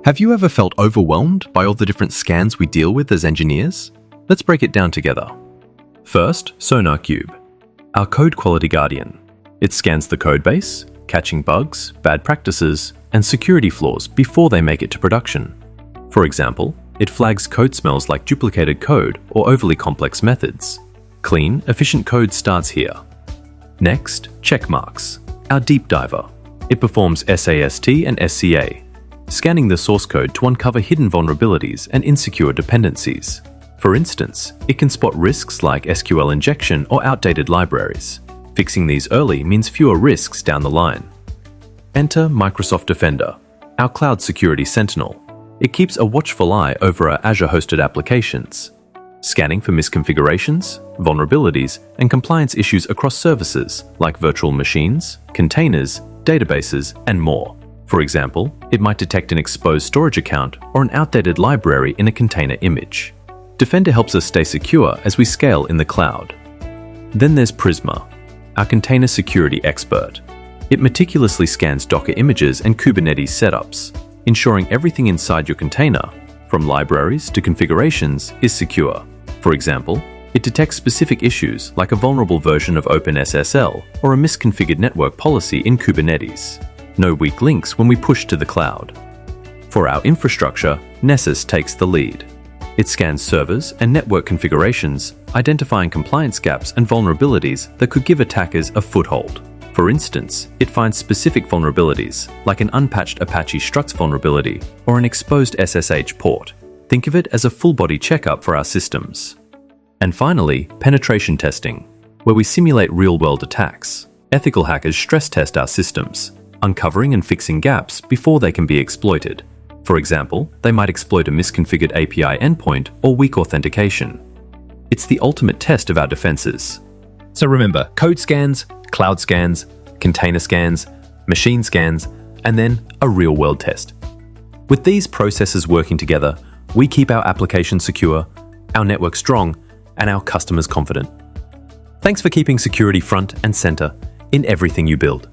Have you ever felt overwhelmed by all the different scans we deal with as engineers? Let's break it down together. First, SonarQube, our code quality guardian. It scans the code base, catching bugs, bad practices, and security flaws before they make it to production. For example, it flags code smells like duplicated code or overly complex methods. Clean, efficient code starts here. Next, Checkmarx, our deep diver. It performs SAST and SCA, scanning the source code to uncover hidden vulnerabilities and insecure dependencies. For instance, it can spot risks like SQL injection or outdated libraries. Fixing these early means fewer risks down the line. Enter Microsoft Defender, our cloud security sentinel. It keeps a watchful eye over our Azure-hosted applications, scanning for misconfigurations, vulnerabilities, and compliance issues across services like virtual machines, containers, databases, and more. For example, it might detect an exposed storage account or an outdated library in a container image. Defender helps us stay secure as we scale in the cloud. Then there's Prisma, our container security expert. It meticulously scans Docker images and Kubernetes setups, ensuring everything inside your container, from libraries to configurations, is secure. For example, it detects specific issues like a vulnerable version of OpenSSL or a misconfigured network policy in Kubernetes. No weak links when we push to the cloud. For our infrastructure, Nessus takes the lead. It scans servers and network configurations, identifying compliance gaps and vulnerabilities that could give attackers a foothold. For instance, it finds specific vulnerabilities, like an unpatched Apache Struts vulnerability or an exposed SSH port. Think of it as a full-body checkup for our systems. And finally, penetration testing, where we simulate real-world attacks. Ethical hackers stress test our systems, uncovering and fixing gaps before they can be exploited. For example, they might exploit a misconfigured API endpoint or weak authentication. It's the ultimate test of our defenses. So remember, code scans, cloud scans, container scans, machine scans, and then a real-world test. With these processes working together, we keep our applications secure, our network strong, and our customers confident. Thanks for keeping security front and center in everything you build.